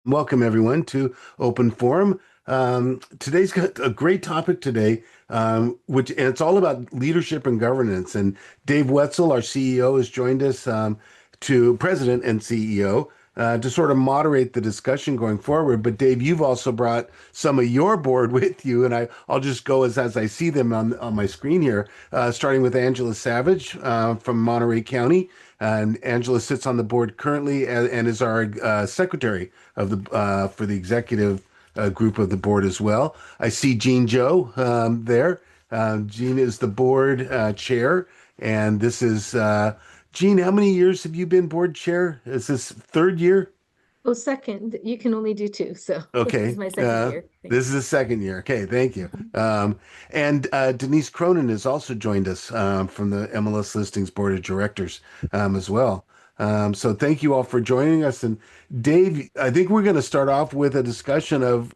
Welcome everyone to Open Forum. Today's got a great topic today, which and it's all about leadership and governance. And Dave Wetzel, our CEO, has joined us to President and CEO to sort of moderate the discussion going forward. But Dave, you've also brought some of your board with you, and I'll just go as I see them on my screen here, starting with Angela Savage from Monterey County. And Angela sits on the board currently and is our secretary of the for the executive group of the board as well. I see Jean Joe there. Jean is the board chair, and this is Jean. How many years have you been board chair? Is this third year? Oh, second. You can only do two, so this is Okay. my second year. This Thanks. is the second year. Okay, thank you. Mhm. And Denise Cronin has also joined us from the MLS Listings Board of Directors as well. So thank you all for joining us. And Dave, I think we're going to start off with a discussion of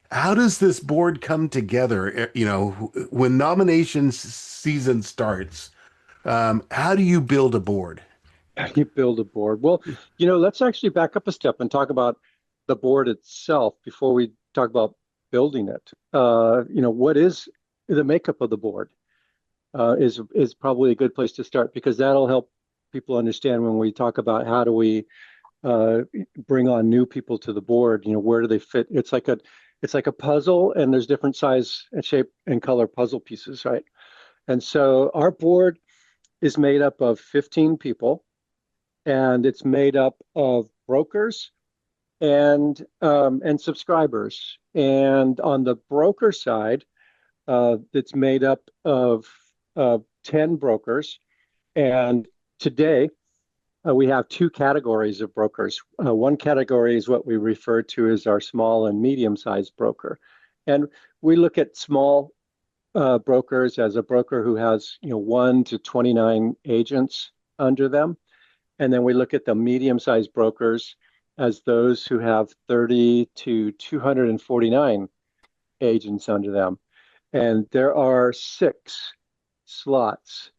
how does this board come together? When nomination season starts, how do you build a board? How do you build a board? Well, let's actually back up a step and talk about the board itself before we talk about building it. What is the makeup of the board? Is probably a good place to start because that'll help people understand when we talk about how do we bring on new people to the board. Where do they fit? It's like a puzzle, and there's different size and shape and color puzzle pieces, right? And so our board is made up of 15 people, and it's made up of brokers and subscribers. And on the broker side, it's made up of 10 brokers. And today, we have two categories of brokers. One category is what we refer to as our small and medium-sized broker. And we look at small brokers as a broker who has 1 to 29 agents under them. And then we look at the medium-sized brokers as those who have 30 to 249 agents under them. And there are 6 slots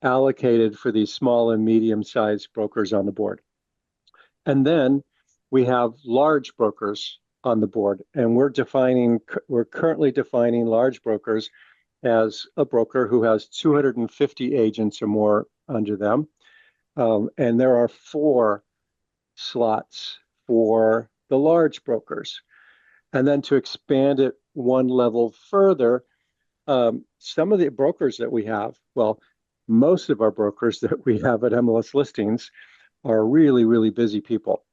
allocated for these small and medium-sized brokers on the board. And then we have large brokers on the board. And we're currently defining large brokers as a broker who has 250 agents or more under them. And there are 4 slots for the large brokers. And then to expand it one level further, some of the brokers that we have, well, most of our brokers that we have at MLS Listings are really, really busy people.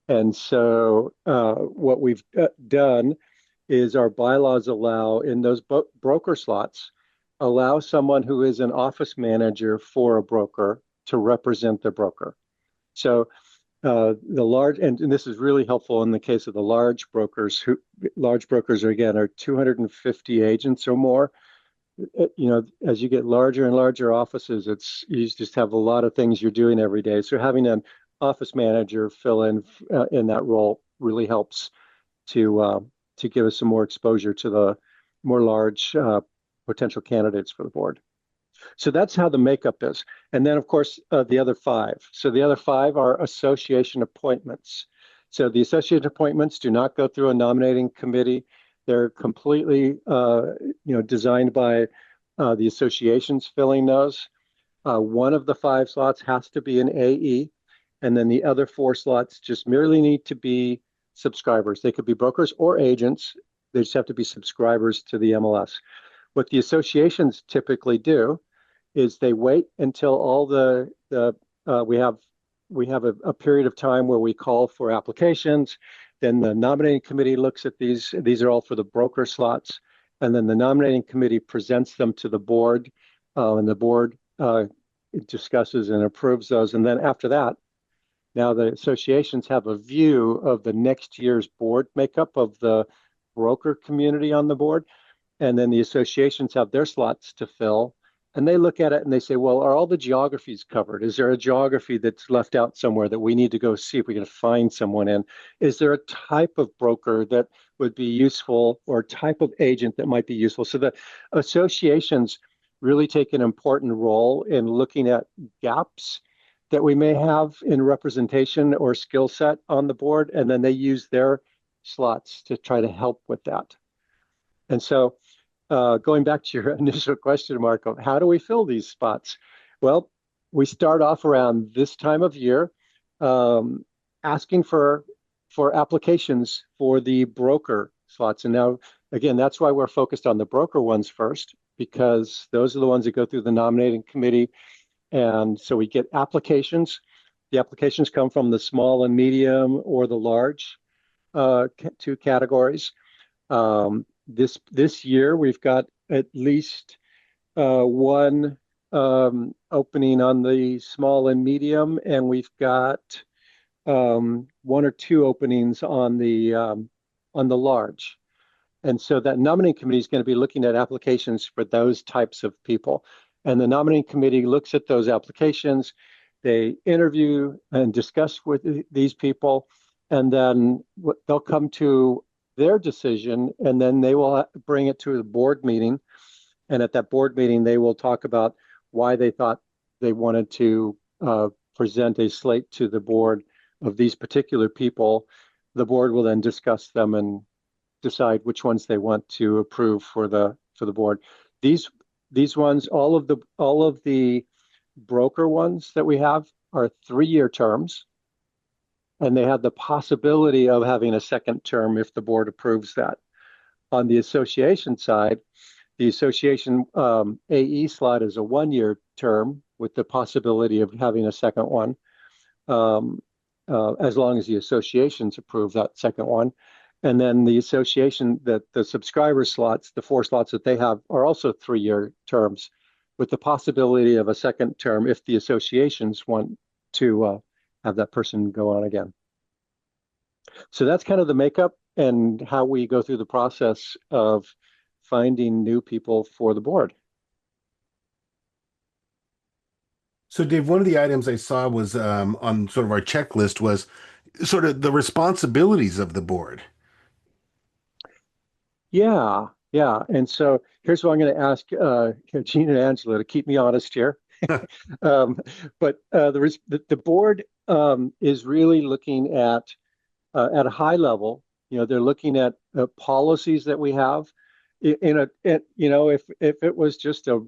And so what we've done is our bylaws allow in those broker slots, allow someone who is an office manager for a broker to represent the broker. So the large, and this is really helpful in the case of the large brokers. Large brokers are 250 agents or more. As you get larger and larger offices, you just have a lot of things you're doing every day. So having an office manager fill in that role really helps to give us some more exposure to the more large potential candidates for the board. So that's how the makeup is. And then, of course, the other 5. So the other 5 are association appointments. So the association appointments do not go through a nominating committee. They're completely, designed by the associations filling those. One of the 5 slots has to be an AE, and then the other 4 slots just merely need to be subscribers. They could be brokers or agents. They just have to be subscribers to the MLS. What the associations typically do is they wait until all we have a period of time where we call for applications. Then the nominating committee looks at these. These are all for the broker slots. And then the nominating committee presents them to the board, and the board discusses and approves those. And then after that, now the associations have a view of the next year's board makeup of the broker community on the board. And then the associations have their slots to fill. And they look at it and they say, well, are all the geographies covered? Is there a geography that's left out somewhere that we need to go see if we can find someone in? Is there a type of broker that would be useful or type of agent that might be useful? So the associations really take an important role in looking at gaps that we may have in representation or skill set on the board. And then they use their slots to try to help with that. And so going back to your initial question, Marco, how do we fill these spots? Well, we start off around this time of year, asking for applications for the broker slots. And now, again, that's why we're focused on the broker ones first, because those are the ones that go through the nominating committee. And so we get applications. The applications come from the small and medium or the large two categories. This year, we've got at least one opening on the small and medium, and we've got one or two openings on the large. And so that nominating committee is going to be looking at applications for those types of people. And the nominating committee looks at those applications. They interview and discuss with these people, and then they'll come to their decision, and then they will bring it to the board meeting. And at that board meeting, they will talk about why they thought they wanted to present a slate to the board of these particular people. The board will then discuss them and decide which ones they want to approve for the board. These ones, all of the broker ones that we have are 3-year terms, and they have the possibility of having a second term if the board approves that. On the association side, the association AE slot is a 1-year term with the possibility of having a second one, as long as the associations approve that second one. And then the association, the subscriber slots, the 4 slots that they have, are also 3-year terms with the possibility of a second term if the associations want to have that person go on again. So that's kind of the makeup and how we go through the process of finding new people for the board. So Dave, one of the items I saw was on sort of our checklist was sort of the responsibilities of the board. Yeah. And so here's what I'm going to ask Gene and Angela to keep me honest here. But the board is really looking at a high level. They're looking at policies that we have. If it was just a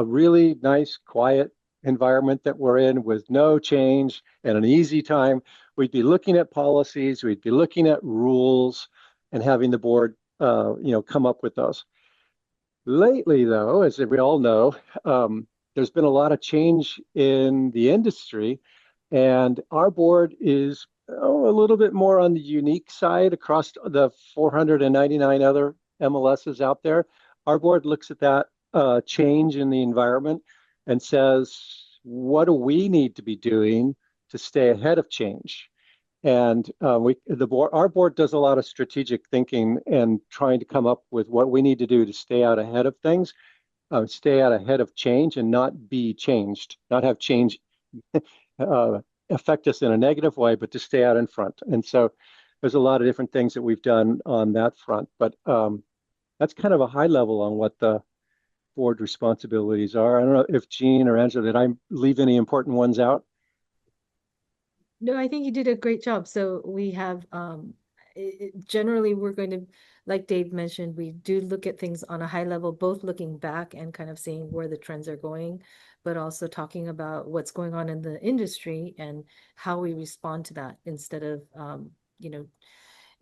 really nice, quiet environment that we're in with no change and an easy time, we'd be looking at policies, we'd be looking at rules, and having the board come up with those. Lately, though, as we all know, there's been a lot of change in the industry, and our board is a little bit more on the unique side across the 499 other MLSs out there. Our board looks at that change in the environment and says, what do we need to be doing to stay ahead of change? And our board does a lot of strategic thinking and trying to come up with what we need to do to stay out ahead of things, stay out ahead of change, and not be changed, not have change affect us in a negative way, but to stay out in front. And so there's a lot of different things that we've done on that front. But that's kind of a high level on what the board responsibilities are. I don't know if Gene or Angela, did I leave any important ones out? No, I think you did a great job. So we have, generally, we're going to, like Dave mentioned, we do look at things on a high level, both looking back and kind of seeing where the trends are going, but also talking about what's going on in the industry and how we respond to that instead of,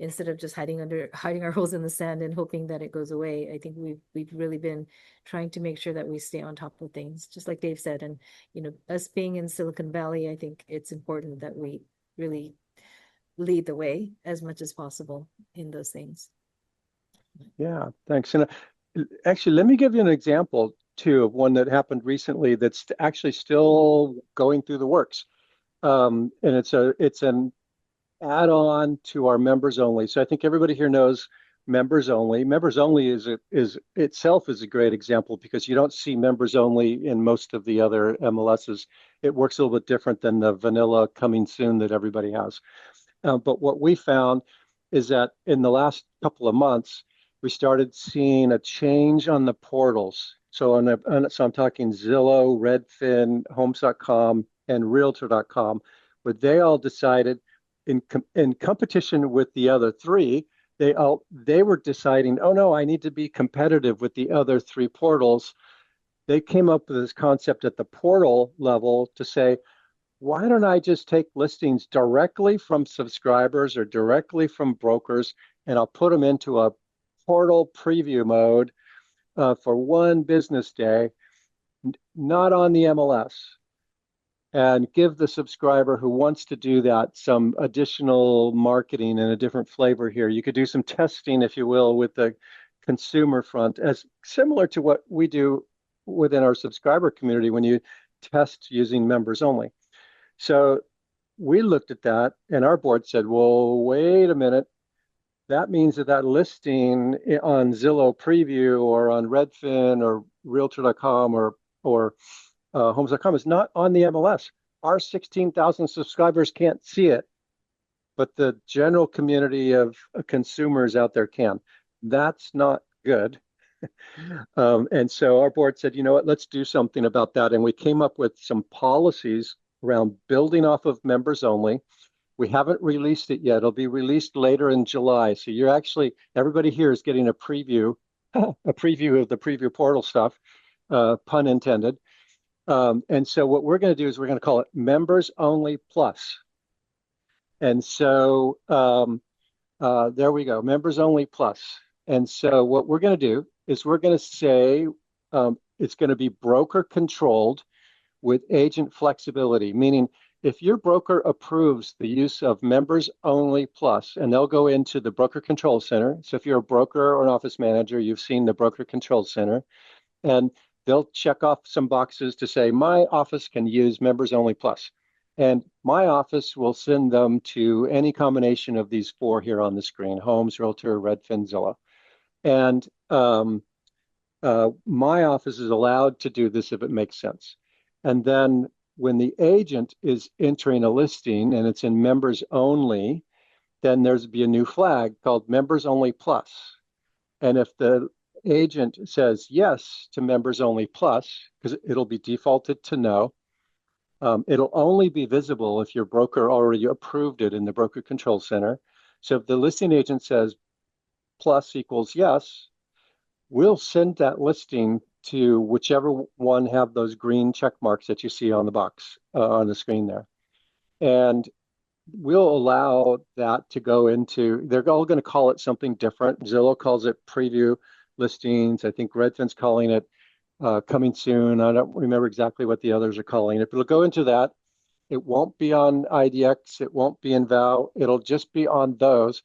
instead of just hiding our holes in the sand and hoping that it goes away. I think we've really been trying to make sure that we stay on top of things, just like Dave said. And us being in Silicon Valley, I think it's important that we really lead the way as much as possible in those things. Yeah, thanks. And actually, let me give you an example too of one that happened recently that's actually still going through the works. And it's an add-on to our members only. So I think everybody here knows members only. Members only is itself is a great example because you don't see members only in most of the other MLSs. It works a little bit different than the vanilla coming soon that everybody has. But what we found is that in the last couple of months, we started seeing a change on the portals. So so I'm talking Zillow, Redfin, Homes.com, and Realtor.com, where they all decided in competition with the other three, they were deciding, oh no, I need to be competitive with the other three portals. They came up with this concept at the portal level to say, why don't I just take listings directly from subscribers or directly from brokers, and I'll put them into a portal preview mode for one business day, not on the MLS, and give the subscriber who wants to do that some additional marketing and a different flavor here. You could do some testing, if you will, with the consumer front, as similar to what we do within our subscriber community when you test using members only. So we looked at that, and our board said, well, wait a minute. That means that listing on Zillow Preview or on Redfin or Realtor.com or Homes.com is not on the MLS. Our 16,000 subscribers can't see it, but the general community of consumers out there can. That's not good. And so our board said, you know what, let's do something about that. And we came up with some policies around building off of members only. We haven't released it yet. It'll be released later in July. So you're actually, everybody here is getting a preview of the preview portal stuff, pun intended. And so what we're going to do is we're going to call it Members Only Plus. And so there we go, Members Only Plus. And so what we're going to do is we're going to say it's going to be broker controlled with agent flexibility, meaning if your broker approves the use of Members Only Plus, and they'll go into the Broker Control Center. So if you're a broker or an office manager, you've seen the Broker Control Center, and they'll check off some boxes to say, my office can use Members Only Plus. And my office will send them to any combination of these four here on the screen: Homes, Realtor, Redfin, Zillow. And my office is allowed to do this if it makes sense. And then when the agent is entering a listing and it's in Members Only, then there's be a new flag called Members Only Plus. And if the agent says yes to Members Only Plus, because it'll be defaulted to no, it'll only be visible if your broker already approved it in the Broker Control Center. So if the listing agent says plus equals yes, we'll send that listing to whichever one have those green check marks that you see on the box on the screen there. And we'll allow that to go into, they're all going to call it something different. Zillow calls it preview listings. I think Redfin's calling it coming soon. I don't remember exactly what the others are calling it, but it'll go into that. It won't be on IDX. It won't be in VOW. It'll just be on those.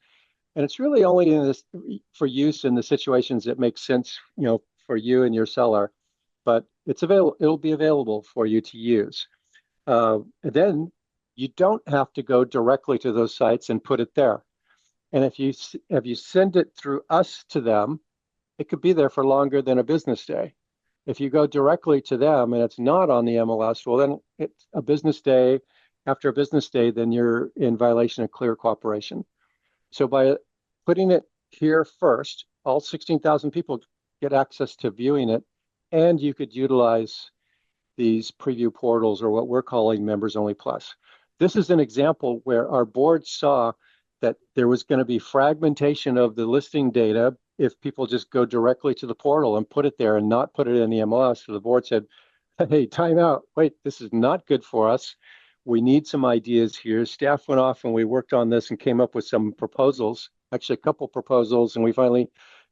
And it's really only in this for use in the situations that make sense, you know, for you and your seller, but it's available. It'll be available for you to use. And then you don't have to go directly to those sites and put it there. And if you send it through us to them, it could be there for longer than a business day. If you go directly to them and it's not on the MLS, well, then it's a business day. After a business day, then you're in violation of clear cooperation. So by putting it here first, all 16,000 people get access to viewing it, and you could utilize these preview portals, or what we're calling Members Only Plus. This is an example where our board saw that there was going to be fragmentation of the listing data if people just go directly to the portal and put it there and not put it in the MLS. So the board said, hey, time out. Wait, this is not good for us. We need some ideas here. Staff went off and we worked on this and came up with some proposals, actually a couple proposals, and we finally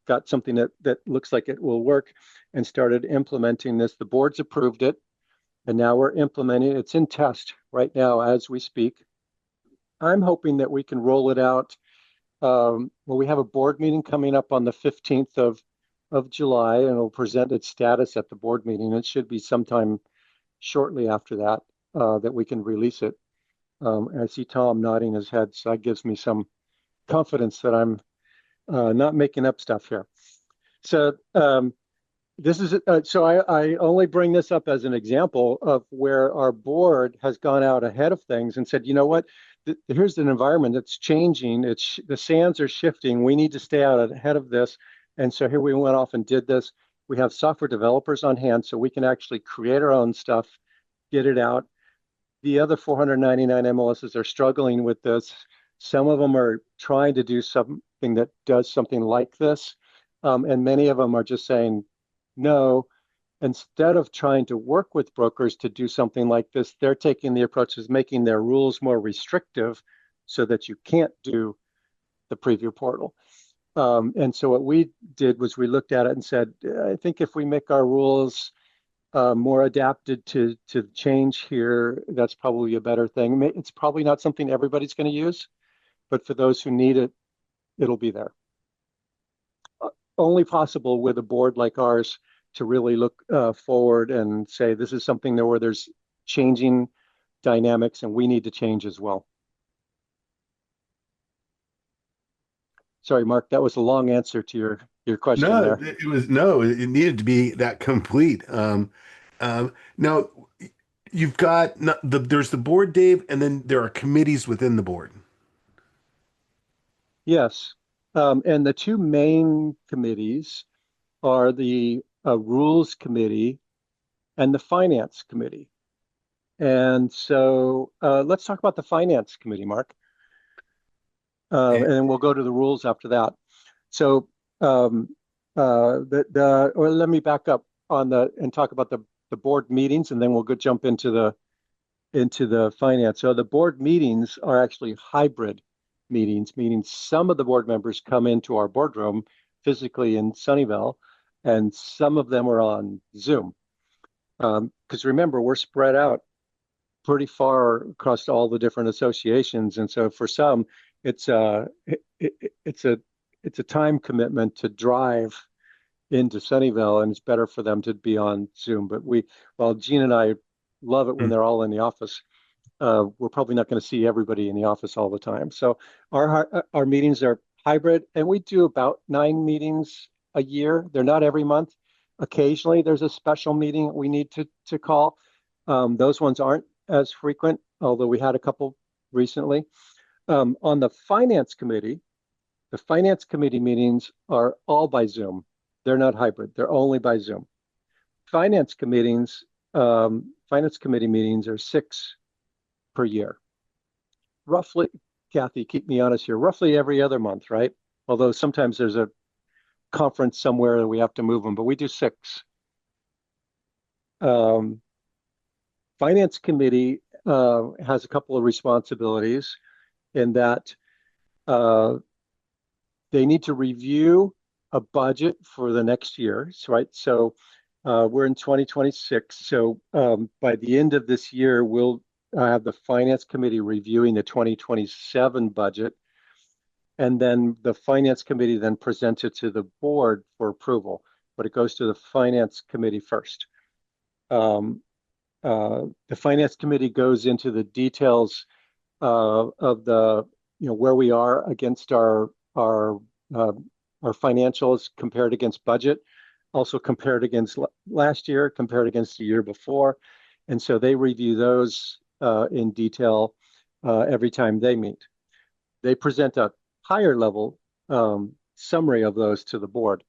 got something that looks like it will work and started implementing this. The board's approved it, and now we're implementing it. It's in test right now as we speak. I'm hoping that we can roll it out. Well, we have a board meeting coming up on the 15th of July, and it'll present its status at the board meeting. It should be sometime shortly after that that we can release it. I see Tom nodding his head, so that gives me some confidence that I'm not making up stuff here. So this is so I only bring this up as an example of where our board has gone out ahead of things and said, you know what, here's an environment that's changing. The sands are shifting. We need to stay out ahead of this. And so here we went off and did this. We have software developers on hand, so we can actually create our own stuff, get it out. The other 499 MLSs are struggling with this. Some of them are trying to do something that does something like this. And many of them are just saying, no, instead of trying to work with brokers to do something like this, they're taking the approach of making their rules more restrictive so that you can't do the preview portal. And so what we did was we looked at it and said, I think if we make our rules more adapted to change here, that's probably a better thing. It's probably not something everybody's going to use, but for those who need it, it'll be there. Only possible with a board like ours to really look forward and say, this is something where there's changing dynamics and we need to change as well. Sorry, Mark, that was a long answer to your question No, there. it needed to be that complete. Now you've got there's the board, Dave, and then there are committees within the board. Yes. And the two main committees are the Rules Committee and the Finance Committee. And so let's talk about the Finance Committee, Mark. And then we'll go to the rules after that. So or let me back up and talk about the board meetings, and then we'll jump into the finance. So the board meetings are actually hybrid meetings, meaning some of the board members come into our boardroom physically in Sunnyvale, and some of them are on Zoom. Because remember, we're spread out pretty far across all the different associations, and so for some, it's a time commitment to drive into Sunnyvale, and it's better for them to be on Zoom. But while Gene and I love it when they're all in the office, we're probably not going to see everybody in the office all the time. So our meetings are hybrid, and we do about 9 meetings a year. They're not every month. Occasionally, there's a special meeting we need to call. Those ones aren't as frequent, although we had a couple recently. On the Finance Committee meetings are all by Zoom. They're not hybrid. They're only by Zoom. Finance Committee meetings are 6 per year. Roughly, Kathy, keep me honest here, roughly every other month, right? Although sometimes there's a conference somewhere that we have to move them, but we do 6. Finance Committee has a couple of responsibilities in that they need to review a budget for the next year, right? So we're in 2026. So by the end of this year, we'll have the Finance Committee reviewing the 2027 budget. And then the Finance Committee then presents it to the board for approval, but it goes to the Finance Committee first. The Finance Committee goes into the details of the, where we are against our financials compared against budget, also compared against last year, compared against the year before. And so they review those in detail every time they meet. They present a higher level summary of those to the board,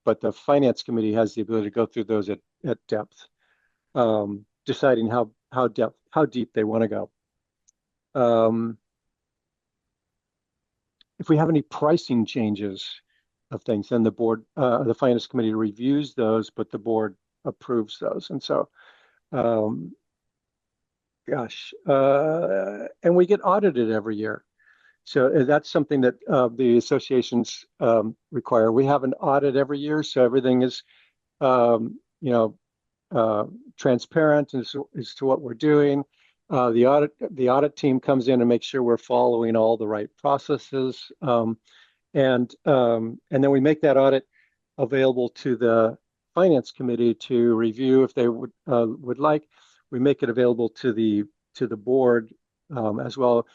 but the Finance Committee has the ability to go through those at depth, deciding how deep they want to go. If we have any pricing changes of things, then the Finance Committee reviews those, but the board approves those. And so, and we get audited every year. So that's something that the associations require. We have an audit every year, so everything is, transparent as to what we're doing. The audit team comes in and makes sure we're following all the right processes, and then we make that audit available to the Finance Committee to review if they would like. We make it available to the board as well.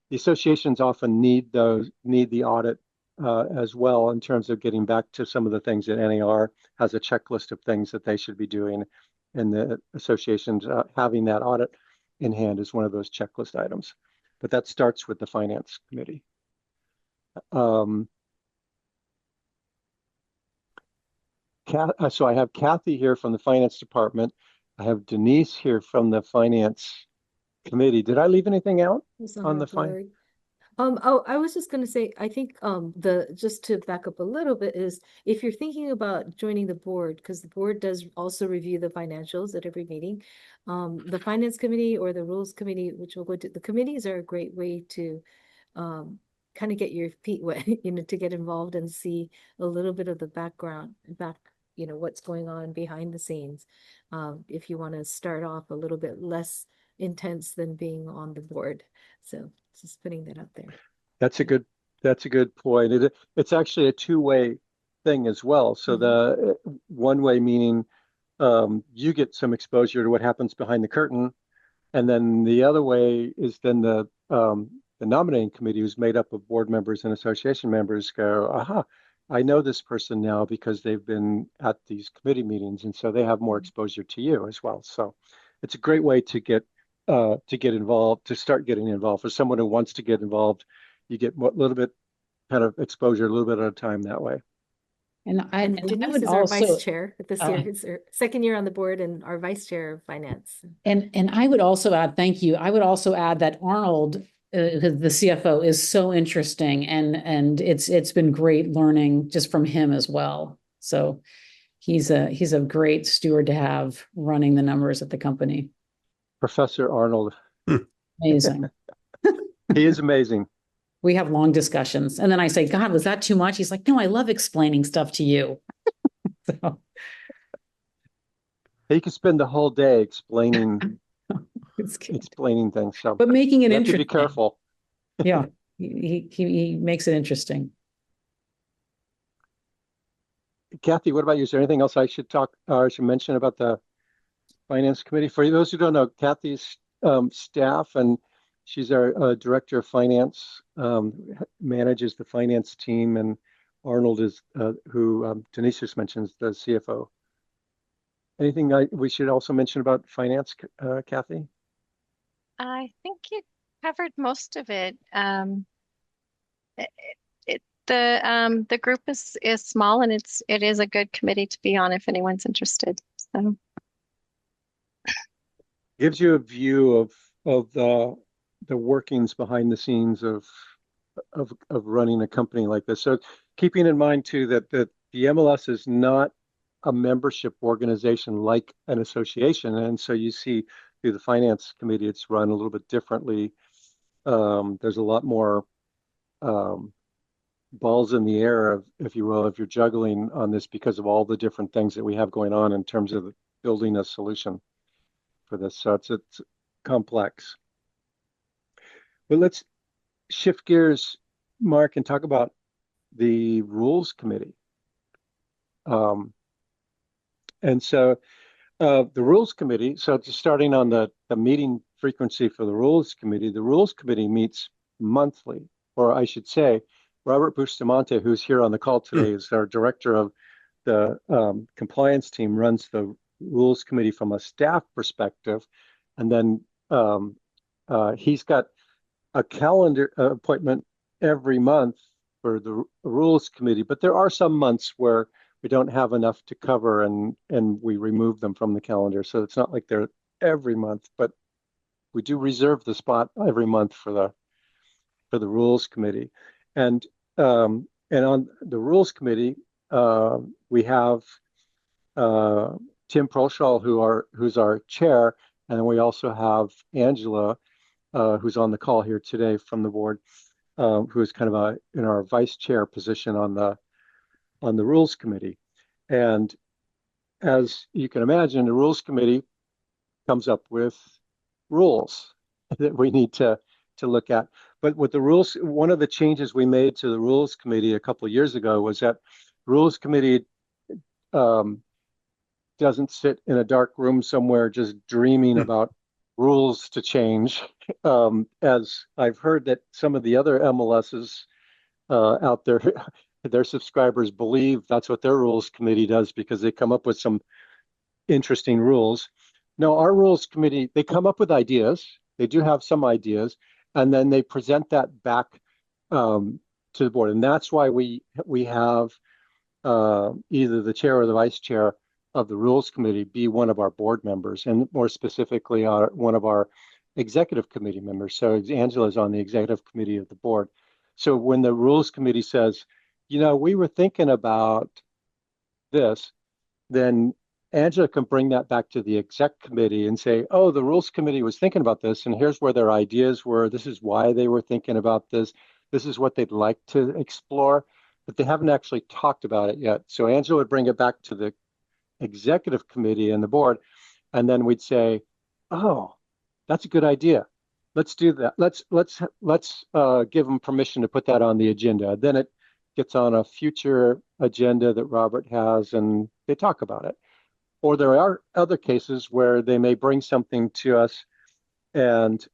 The associations often need the audit as well in terms of getting back to some of the things that NAR has a checklist of things that they should be doing, and the associations having that audit in hand is one of those checklist items. But that starts with the Finance Committee. So I have Kathy here from the Finance Department. I have Denise here from the Finance Committee. Did I leave anything out on the Finance? Oh, I was just gonna say, I think just to back up a little bit is if you're thinking about joining the board, because the board does also review the financials at every meeting. The finance committee or the rules committee, which will go to the committees, are a great way to kind of get your feet wet, to get involved and see a little bit of the what's going on behind the scenes. If you want to start off a little bit less intense than being on the board. So just putting that out there. That's a good that's a good point. It's actually a two-way thing as well. So the one way meaning you get some exposure to what happens behind the curtain, and then the other way is then the nominating committee, who's made up of board members and association members, go, aha, I know this person now because they've been at these committee meetings, and so they have more exposure to you as well. So it's a great way to get involved, to start getting involved. For someone who wants to get involved, you get a little bit kind of exposure a little bit at a time that way. And I Denise would is our vice also, chair this year. It's her second year on the board and our vice chair of finance. and I would also add, thank you. I would also add that Arnold, the CFO, is so interesting, and it's been great learning just from him as well. So he's a great steward to have running the numbers at the company. Professor Arnold. Amazing. He is amazing. We have long discussions, and then I say, God, was that too much? He's like, no, I love explaining stuff to you. So He could spend the whole day explaining things. So, but making it you have interesting. to be careful. Yeah, he makes it interesting. Kathy, what about you? Is there anything else I should mention about the finance committee? For those who don't know, Kathy's staff, and she's our director of finance, manages the finance team, and Arnold is who Denise just mentions, the CFO. Anything we should also mention about finance, Kathy? I think you covered most of it. The group is small, and it is a good committee to be on if anyone's interested. So gives you a view of the workings behind the scenes of running a company like this. So keeping in mind too that the MLS is not a membership organization like an association, and so you see through the finance committee it's run a little bit differently. There's a lot more balls in the air, if you will, if you're juggling on this, because of all the different things that we have going on in terms of building a solution for this. So it's complex. But let's shift gears, Mark, and talk about the rules committee. And so the rules committee, so just starting on the meeting frequency for the rules committee meets monthly, or I should say, Robert Bustamante, who's here on the call today, is our director of the compliance team, runs the rules committee from a staff perspective. And then he's got a calendar appointment every month for the rules committee, but there are some months where we don't have enough to cover, and we remove them from the calendar. So it's not like they're every month, but we do reserve the spot every month for the rules committee. And on the rules committee, we have Tim Proshaw, who's our chair, and then we also have Angela, who's on the call here today from the board, who is kind of in our vice chair position on the rules committee. And as you can imagine, the rules committee comes up with rules that we need to look at. But with the rules, one of the changes we made to the rules committee a couple of years ago was that rules committee doesn't sit in a dark room somewhere just dreaming about rules to change. As I've heard that some of the other MLSs out there, their subscribers believe that's what their rules committee does because they come up with some interesting rules. No, our rules committee, they come up with ideas. They do have some ideas, and then they present that back to the board. And that's why we have either the chair or the vice chair of the rules committee be one of our board members, and more specifically one of our executive committee members. So Angela's on the executive committee of the board. So when the rules committee says, we were thinking about this, then Angela can bring that back to the exec committee and say, oh, the rules committee was thinking about this, and here's where their ideas were. This is why they were thinking about this. This is what they'd like to explore, but they haven't actually talked about it yet. So Angela would bring it back to the executive committee and the board, and then we'd say, oh, that's a good idea. Let's do that. Let's give them permission to put that on the agenda. Then it gets on a future agenda that Robert has, and they talk about it. Or there are other cases where they may bring something to us, and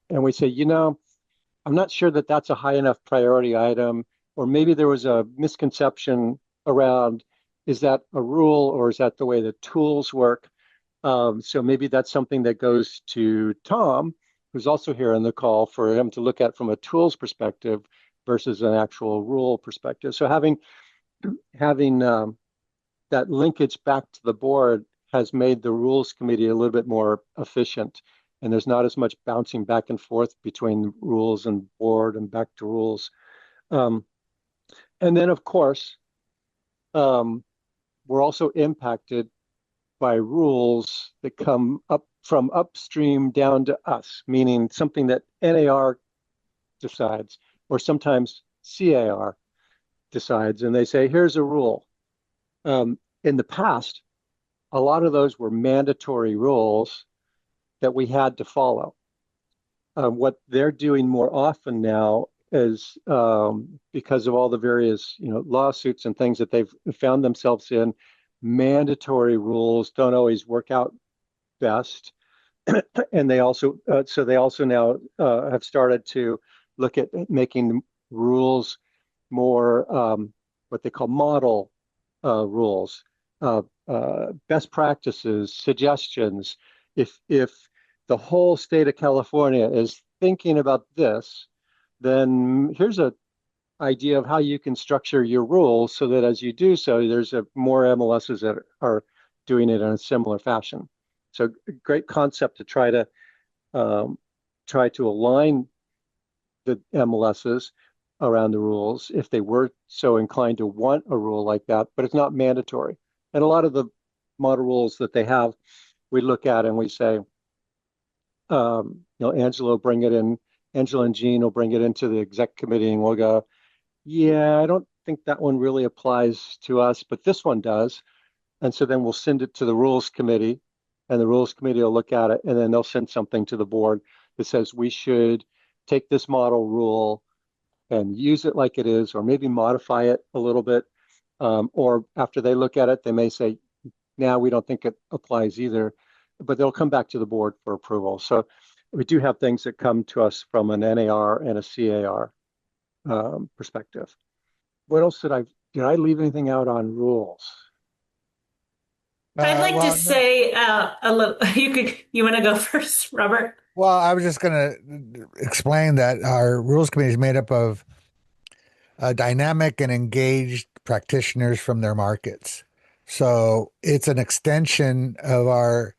we say, I'm not sure that that's a high enough priority item, or maybe there was a misconception around, is that a rule or is that the way the tools work? So maybe that's something that goes to Tom, who's also here on the call, for him to look at from a tools perspective versus an actual rule perspective. So having that linkage back to the board has made the rules committee a little bit more efficient. And there's not as much bouncing back and forth between rules and board and back to rules. And then, of course, we're also impacted by rules that come up from upstream down to us, meaning something that NAR decides, or sometimes CAR decides, and they say, here's a rule. In the past, a lot of those were mandatory rules that we had to follow. What they're doing more often now is, because of all the various lawsuits and things that they've found themselves in, mandatory rules don't always work out best. And they also now have started to look at making rules more what they call model rules, best practices, suggestions. If the whole state of California is thinking about this, then here's an idea of how you can structure your rules so that as you do so, there's more MLSs that are doing it in a similar fashion. So great concept to try to align the MLSs around the rules if they were so inclined to want a rule like that, but it's not mandatory. And a lot of the model rules that they have, we look at and we say, Angela will bring it in, Angela and Jean will bring it into the exec committee, and we'll go, yeah, I don't think that one really applies to us, but this one does. And so then we'll send it to the rules committee, and the rules committee will look at it, and then they'll send something to the board that says we should take this model rule and use it like it is, or maybe modify it a little bit. Or after they look at it, they may say, now we don't think it applies either, but they'll come back to the board for approval. So we do have things that come to us from an NAR and a CAR perspective. What else did I leave anything out on rules? I'd like to say a little. You want to go first, Robert? Well, I was just going to explain that our rules committee is made up of dynamic and engaged practitioners from their markets. So it's an extension of our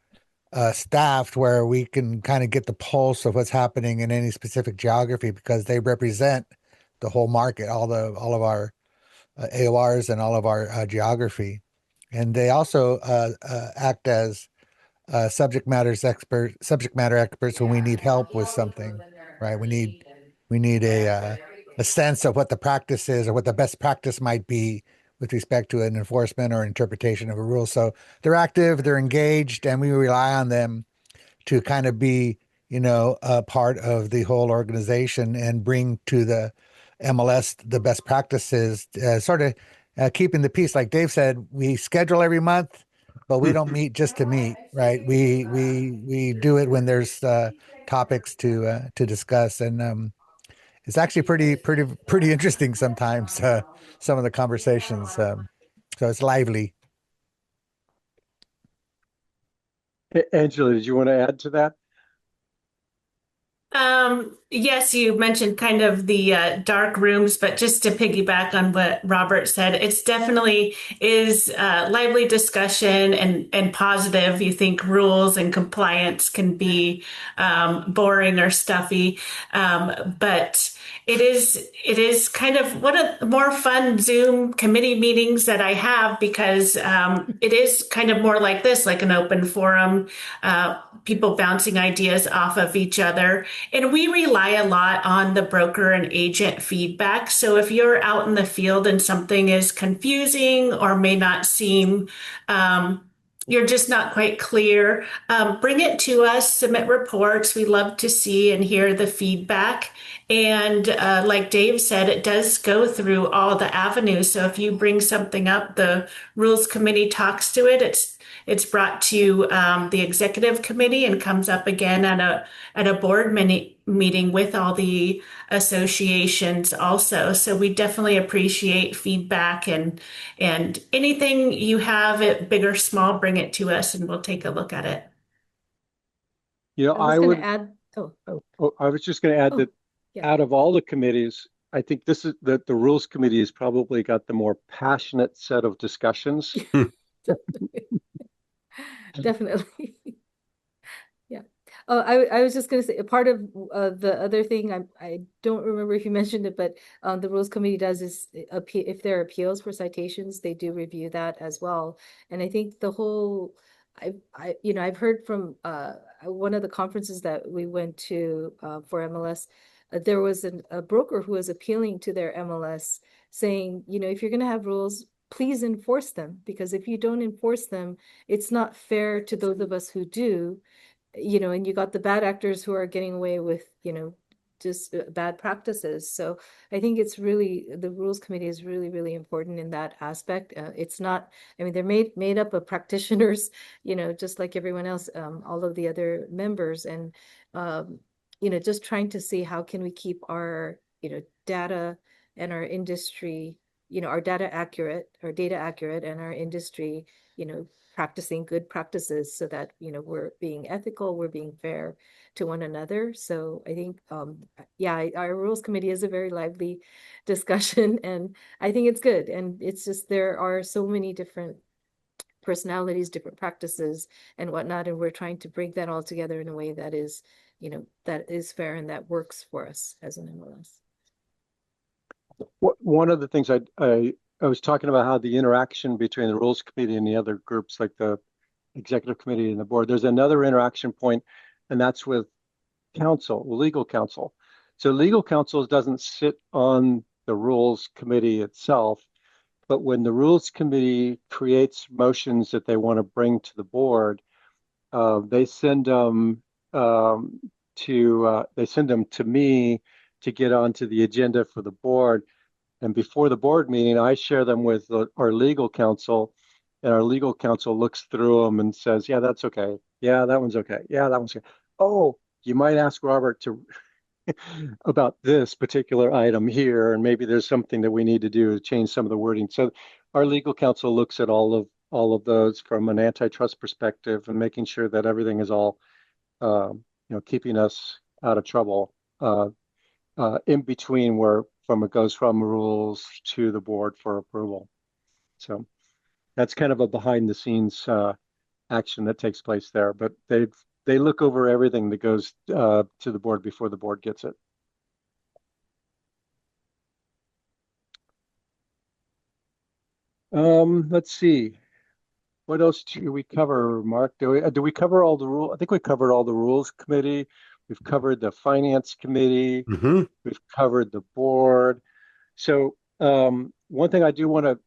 staff where we can kind of get the pulse of what's happening in any specific geography because they represent the whole market, all of our AORs and all of our geography. And they also act as subject matter experts when we need help with something, right? We need a sense of what the practice is or what the best practice might be with respect to an enforcement or interpretation of a rule. So they're active, they're engaged, and we rely on them to kind of be, a part of the whole organization and bring to the MLS the best practices, sort of keeping the peace. Like Dave said, we schedule every month, but we don't meet just to meet, right? We do it when there's topics to discuss, and it's actually pretty interesting sometimes. Some of the conversations, so it's lively. Angela, did you want to add to that? Yes, you mentioned kind of the dark rooms, but just to piggyback on what Robert said, it's definitely is lively discussion and positive. You think rules and compliance can be boring or stuffy, but it is kind of one of the more fun Zoom committee meetings that I have because it is kind of more like this, like an open forum, people bouncing ideas off of each other. And we rely a lot on the broker and agent feedback. So if you're out in the field and something is confusing or may not seem, you're just not quite clear, bring it to us, submit reports. We love to see and hear the feedback. And like Dave said, it does go through all the avenues. So if you bring something up, the rules committee talks to it. It's brought to the executive committee and comes up again at a board meeting with all the associations also. So we definitely appreciate feedback and anything you have, it big or small, bring it to us and we'll take a look at it. You know, I was going to add, I was just going to add Oh, that yeah. out of all the committees, I think this is that the rules committee has probably got the more passionate set of discussions. Definitely. Yeah. Oh, I was just going to say a part of the other thing I don't remember if you mentioned it, but the rules committee does is if there are appeals for citations, they do review that as well. And I think the whole I've heard from one of the conferences that we went to for MLS, there was a broker who was appealing to their MLS saying, if you're going to have rules, please enforce them, because if you don't enforce them, it's not fair to those of us who do, and you got the bad actors who are getting away with, just bad practices. So I think the rules committee is really, really important in that aspect. It's not, I mean, they're made up of practitioners, just like everyone else, all of the other members, and just trying to see how can we keep our, data and our industry, our data accurate, and our industry, practicing good practices so that, we're being ethical, we're being fair to one another. So I think, yeah, our rules committee is a very lively discussion, and I think it's good. And it's just, there are so many different personalities, different practices and whatnot, and we're trying to bring that all together in a way that is, that is fair and that works for us as an MLS. One of the things I was talking about how the interaction between the rules committee and the other groups, like the executive committee and the board, there's another interaction point, and that's with counsel, legal counsel. So legal counsel doesn't sit on the rules committee itself, but when the rules committee creates motions that they want to bring to the board, they send them to me to get onto the agenda for the board. And before the board meeting, I share them with our legal counsel, and our legal counsel looks through them and says, yeah, that's okay. Yeah, that one's okay. Yeah, that one's okay. Oh, you might ask Robert to about this particular item here, and maybe there's something that we need to do to change some of the wording. So our legal counsel looks at all of those from an antitrust perspective and making sure that everything is all keeping us out of trouble in between where it goes from rules to the board for approval. So that's kind of a behind the scenes action that takes place there, but they look over everything that goes to the board before the board gets it. Let's see. What else do we cover, Mark? Do we cover all the rules? I think we covered all the rules committee. We've covered the finance committee. Mm-hmm. We've covered the board. So one thing I do want to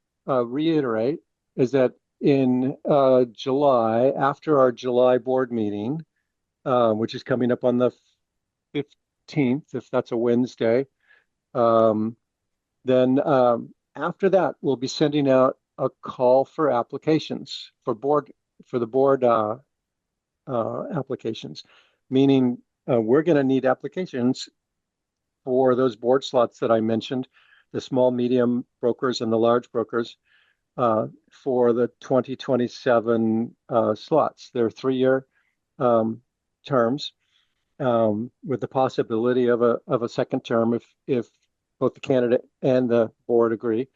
reiterate is that in July, after our July board meeting, which is coming up on the 15th, if that's a Wednesday, then after that, we'll be sending out a call for applications for the board applications, meaning we're going to need applications for those board slots that I mentioned, the small, medium brokers and the large brokers for the 2027 slots. They're 3-year terms. with the possibility of a second term if both the candidate and the board agree.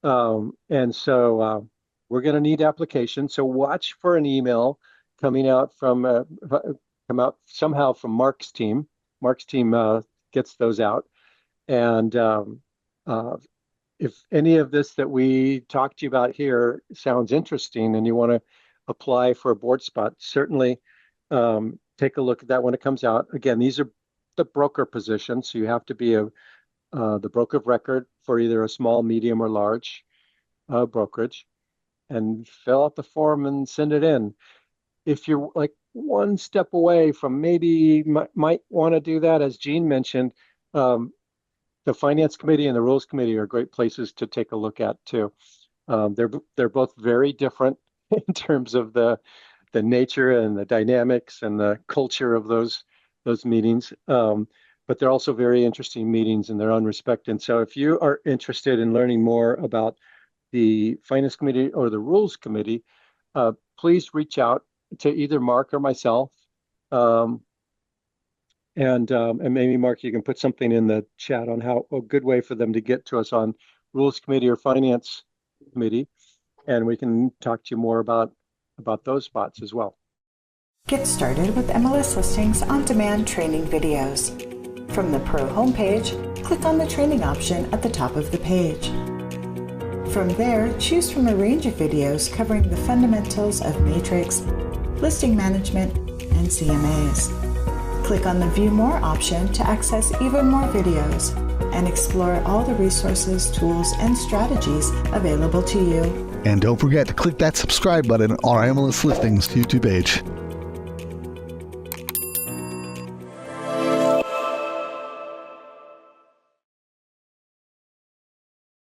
And so we're going to need applications. So watch for an email coming out from somehow from Mark's team. Mark's team gets those out. And if any of this that we talked to you about here sounds interesting and you want to apply for a board spot, certainly take a look at that when it comes out. Again, these are the broker positions, so you have to be the broker of record for either a small, medium, or large brokerage, and fill out the form and send it in. If you're like one step away from maybe might want to do that, as Jean mentioned, the Finance Committee and the Rules Committee are great places to take a look at too. They're both very different in terms of the nature and the dynamics and the culture of those meetings. But they're also very interesting meetings in their own respect. And so if you are interested in learning more about the Finance Committee or the Rules Committee, please reach out to either Mark or myself. And maybe, Mark, you can put something in the chat on how a good way for them to get to us on Rules Committee or Finance Committee. And we can talk to you more about those spots as well. Get started with MLS Listings on-demand training videos. From the Pro homepage, click on the training option at the top of the page. From there, choose from a range of videos covering the fundamentals of Matrix, listing management, and CMAs. Click on the View More option to access even more videos and explore all the resources, tools, and strategies available to you. And don't forget to click that subscribe button on our MLS Listings YouTube page.